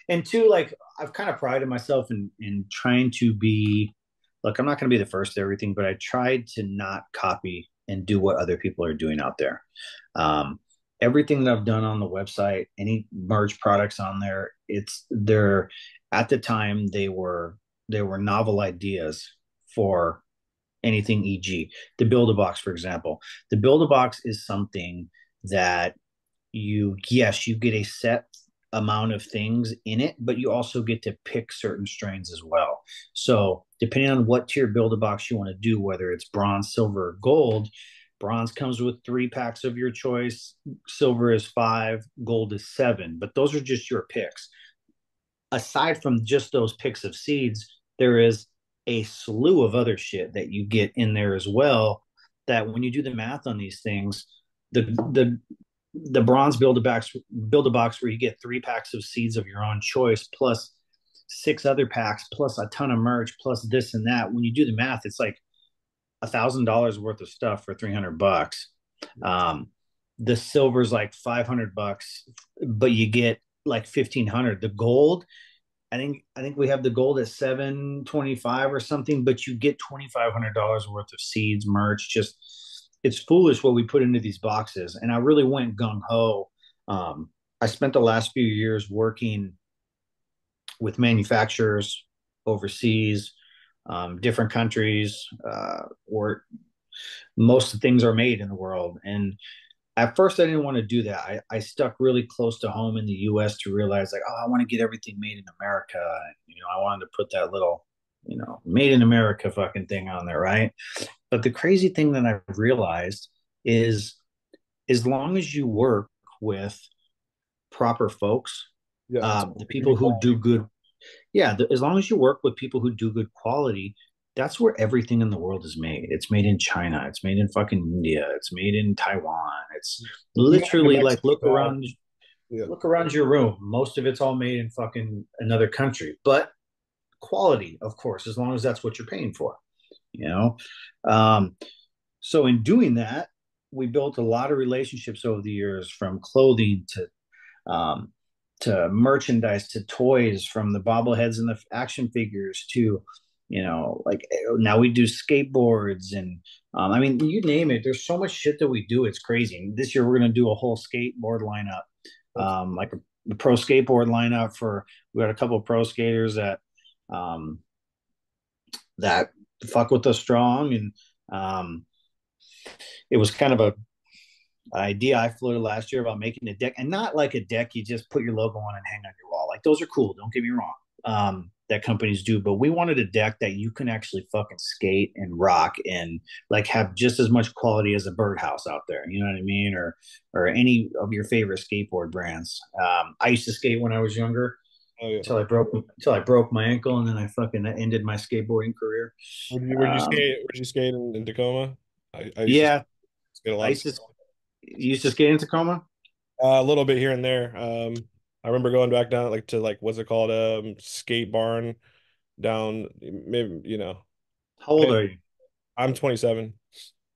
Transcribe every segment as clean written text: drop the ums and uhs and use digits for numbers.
And two, like I've kind of prided myself in trying to be. Look, I'm not going to be the first to everything, but I tried to not copy and do what other people are doing out there. Um, Everything that I've done on the website, any merge products on there, they're at the time they were novel ideas for anything, e.g. the build a box, for example. The build a box is something that yes, you get a set amount of things in it, but you also get to pick certain strains as well. So depending on what tier build a box you want to do, whether it's bronze, silver, or gold, bronze comes with 3 packs of your choice, silver is 5, gold is 7, but those are just your picks. Aside from just those picks of seeds, there is a slew of other shit that you get in there as well. That when you do the math on these things, the the the bronze build a box where you get 3 packs of seeds of your own choice plus 6 other packs plus a ton of merch plus this and that. When you do the math, it's like $1,000 worth of stuff for $300. Um, the silver's like $500, but you get like 1,500. The gold, I think we have the gold at 725 or something, but you get $2,500 worth of seeds, merch. Just it's foolish what we put into these boxes. And I really went gung ho. I spent the last few years working with manufacturers overseas, different countries, where most of the things are made in the world. And at first, I didn't want to do that. I stuck really close to home in the U.S. to realize, like, oh, I want to get everything made in America. I wanted to put that little, made in America fucking thing on there, right? But the crazy thing that I've realized is as long as you work with proper folks, Yeah, it's the gonna be people who do quality. good, yeah, as long as you work with people who do good quality, that's where everything in the world is made. It's made in China. It's made in fucking India. It's made in Taiwan. It's Even in literally like Mexico. Yeah. look around your room. Most of it's all made in fucking another country, but quality, of course, as long as that's what you're paying for, you know? Um, so in doing that, we built a lot of relationships over the years from clothing um, to merchandise to toys, from the bobbleheads and the action figures to, like now we do skateboards and I mean, you name it. There's so much shit that we do. It's crazy. And this year we're going to do a whole skateboard lineup, That's like a pro skateboard lineup for. We got a couple of pro skaters um, that fuck with us strong, and um, it was kind of a idea I floated last year about making a deck, and not like a deck you just put your logo on and hang on your wall. Like those are cool. Don't get me wrong. That companies do, but we wanted a deck that you can actually fucking skate and rock and like have just as much quality as a birdhouse out there. You know what I mean? Or any of your favorite skateboard brands. I used to skate when I was younger oh yeah. until I broke my ankle, and then I fucking ended my skateboarding career. Um, Would you skate in Tacoma? I used to yeah, skate a I lot in used to Tacoma. used to skate in Tacoma. A little bit here and there. I remember going back down like to like what's it called? Skate barn down maybe How old are you? I'm 27.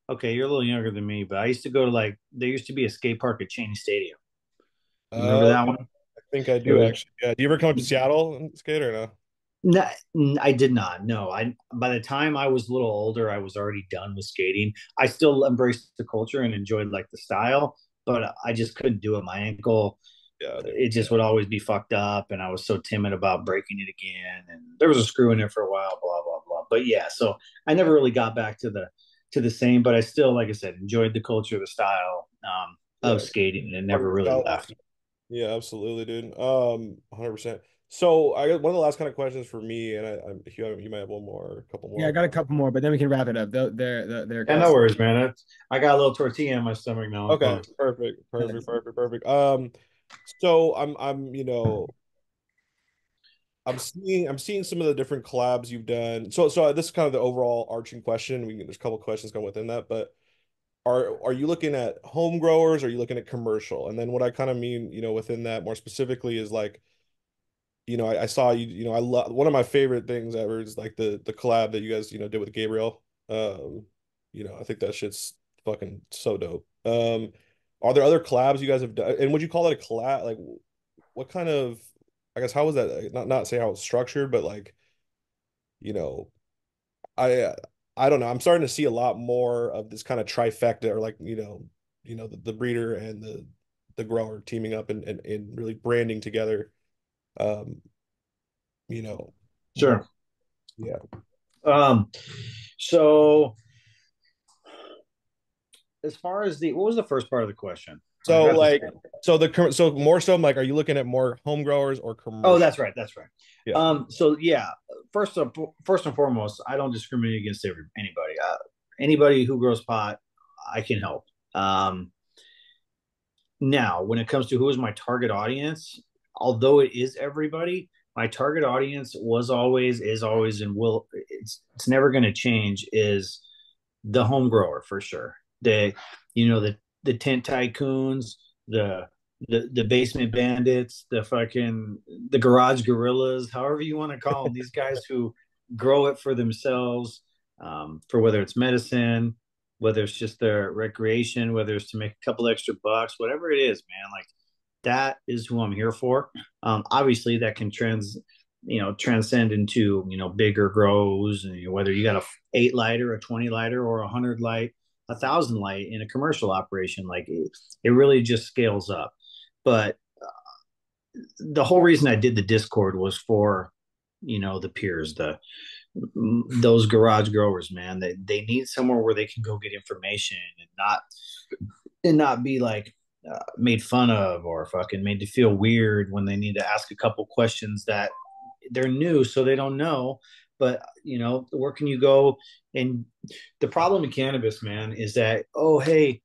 Okay, you're a little younger than me, but I used to go to like there used to be a skate park at Cheney Stadium. You remember Uh that one? I think I It do was actually. Yeah. Do you ever come up to Seattle and skate or no? no, I did not. No, I by the time I was a little older, I was already done with skating. I still embraced the culture and enjoyed like the style, but I just couldn't do it. My ankle, Yeah, dude. it just would always be fucked up, and I was so timid about breaking it again. And there was a screw in it for a while, blah blah blah. But yeah, so I never really got back to the same. But I still, like I said, enjoyed the culture, the style of Yeah. skating, and Part of never the really style. left. Yeah, absolutely, dude. 100%. So I got one of the last kind of questions for me, and you might have one more, a couple Yeah, I more. got a couple more, but then we can wrap it up. They're Yeah, kind no of worries, man. I got a little tortilla in my stomach now. I'm Okay, pumped. perfect, perfect, perfect, perfect. So I'm seeing some of the different collabs you've done. So this is kind of the overall arching question. There's a couple questions going within that, but are you looking at home growers? Or are you looking at commercial? And then what I kind of mean, within that more specifically is like, I saw you, I love one of my favorite things ever is like the collab that you guys, did with Gabriel. I think that shit's fucking so dope. Are there other collabs you guys have done? And would you call it a collab? Like, what kind of I guess how was that not say how it's structured, but like, you know, I I don't know. I'm starting to see a lot more of this kind of trifecta or like, the breeder and the grower teaming up and really branding together. Um, more Sure. yeah. Um, so as far as what was the first part of the question? I So got this. like so more so I'm like, are you looking at more home growers or Oh, commercial? that's right. That's right. Yeah. So yeah, first and foremost, I don't discriminate against anybody. Anybody who grows pot, I can help. Now, when it comes to who is my target audience, although it is everybody, my target audience was always, is always, and will. It's never going to change. Is the home grower for sure. The tent tycoons, the the basement bandits, the garage gorillas, however you want to call them. These guys who grow it for themselves, for whether it's medicine, whether it's just their recreation, whether it's to make a couple extra bucks, whatever it is, man. Like that is who I'm here for. Obviously, that can transcend into bigger grows, and whether you got a 8 lighter, a 20 lighter, or 100 light, 1,000 light in a commercial operation, like it really just scales up. But the whole reason I did the Discord was for the peers, those garage growers, man. They need somewhere where they can go get information and not be like made fun of or fucking made to feel weird when they need to ask a couple questions that they're new, so they don't know. But where can you go? And the problem in cannabis, man, is that, oh, hey,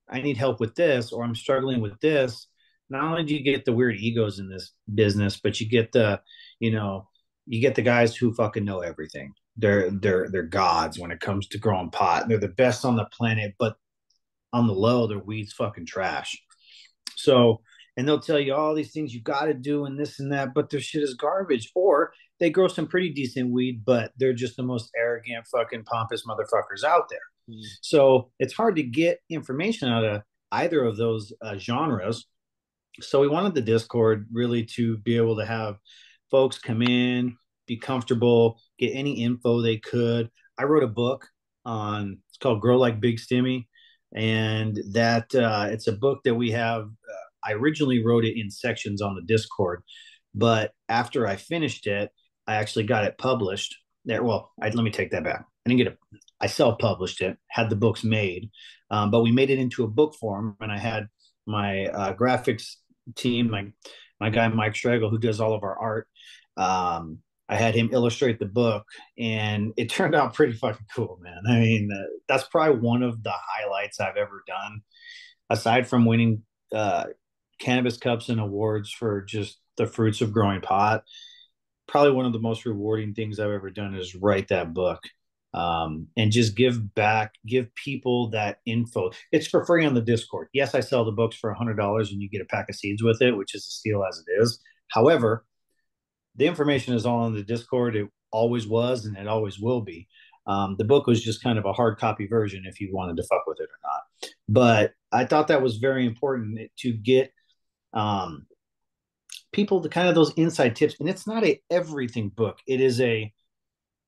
I need help with this, or I'm struggling with this. Not only do you get the weird egos in this business, but you know, you get the guys who fucking know everything. They're gods when it comes to growing pot. They're the best on the planet, but on the low, their weed's fucking trash. So, and they'll tell you all these things you got to do and this and that, but their shit is garbage. Or they grow some pretty decent weed, but they're just the most arrogant, fucking pompous motherfuckers out there. Mm. So it's hard to get information out of either of those genres. So we wanted the Discord really to be able to have folks come in, be comfortable, get any info they could. I wrote a book it's called Grow Like Big Stimmy, and that it's a book that we have. I originally wrote it in sections on the Discord, but after I finished it, I actually got it published. Let me take that back. I didn't get it. I self-published it, had the books made, but we made it into a book form, and I had my graphics team, my guy Mike Stragle, who does all of our art. I had him illustrate the book, and it turned out pretty fucking cool, man. I mean, that's probably one of the highlights I've ever done, aside from winning cannabis cups and awards for just the fruits of growing pot. Probably one of the most rewarding things I've ever done is write that book, and just give people that info. It's for free on the Discord. Yes, I sell the books for $100 and you get a pack of seeds with it, which is a steal as it is. However, the information is all on the Discord. It always was and it always will be. The book was just kind of a hard copy version if you wanted to fuck with it or not. But I thought that was very important to get um, people the kind of those inside tips. And it's not a everything book. It is a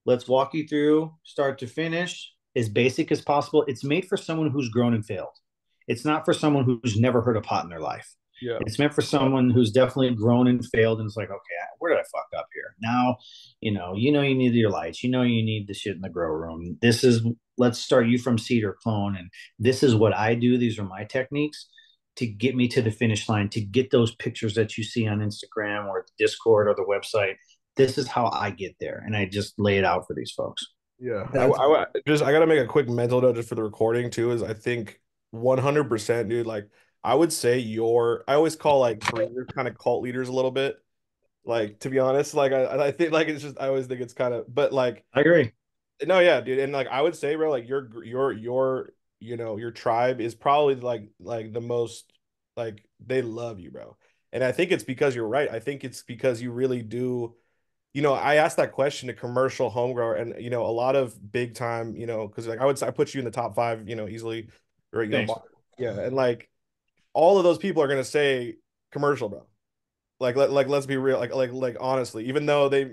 let's walk you through start to finish as basic as possible. It's made for someone who's grown and failed. It's not for someone who's never heard a pot in their life. Yeah. It's meant for someone who's definitely grown and failed and it's like, okay, where did I fuck up here? Now, you need your lights, you need the shit in the grow room. Let's start you from seed or clone. And this is what I do. These are my techniques to get me to the finish line, to get those pictures that you see on Instagram or the Discord or the website. This is how I get there. And I just lay it out for these folks. Yeah. That's I gotta make a quick mental note just for the recording too, is I think 100%, dude, like I would say I always call like breeders kind of cult leaders a little bit. Like to be honest, like I think like it's just I always think it's kind of but like I agree. no, yeah, dude. And like I would say, bro, like your tribe is probably like the most like they love you, bro. And I think it's because you're right. I think it's because you really do. I asked that question to commercial home grower, and a lot of big time, because like I put you in the top five, easily, or Thanks. yeah, and like all of those people are gonna say commercial, bro. Like let's be real. Like honestly, even though they,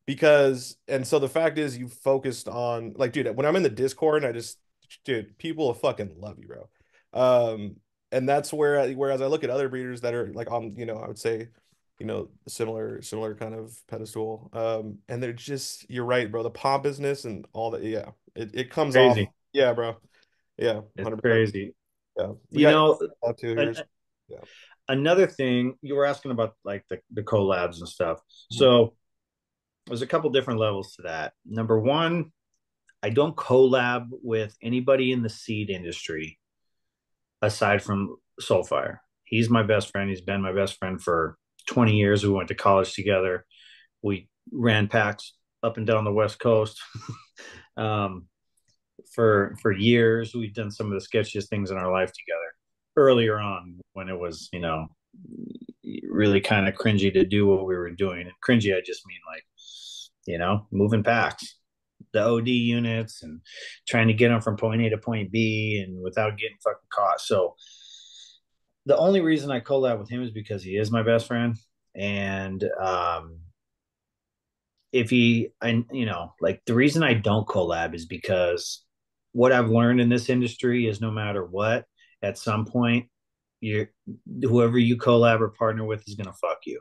because and so the fact is you focused on like, dude, when I'm in the Discord, dude, people will fucking love you, bro. Um, and that's whereas I look at other breeders that are like on, I would say, similar kind of pedestal. And they're just, you're right, bro. The pompousness and all that, yeah, it comes off. Crazy. Yeah, bro. Yeah, It's 100%. crazy. Yeah. We You got know, two an, here. Yeah. another thing you were asking about, like the collabs and stuff. Mhm. So there's a couple different levels to that. Number one, I don't collab with anybody in the seed industry aside from Soulfire. He's my best friend. He's been my best friend for 20 years. We went to college together. We ran packs up and down the West Coast um, for years. We've done some of the sketchiest things in our life together. Earlier on, when it was really kind of cringy to do what we were doing, and cringy, I just mean like moving packs, the OD units, and trying to get them from point A to point B, and without getting fucking caught. So the only reason I collab with him is because he is my best friend, and if he, and like the reason I don't collab is because what I've learned in this industry is no matter what, at some point, you whoever you collab or partner with is gonna fuck you.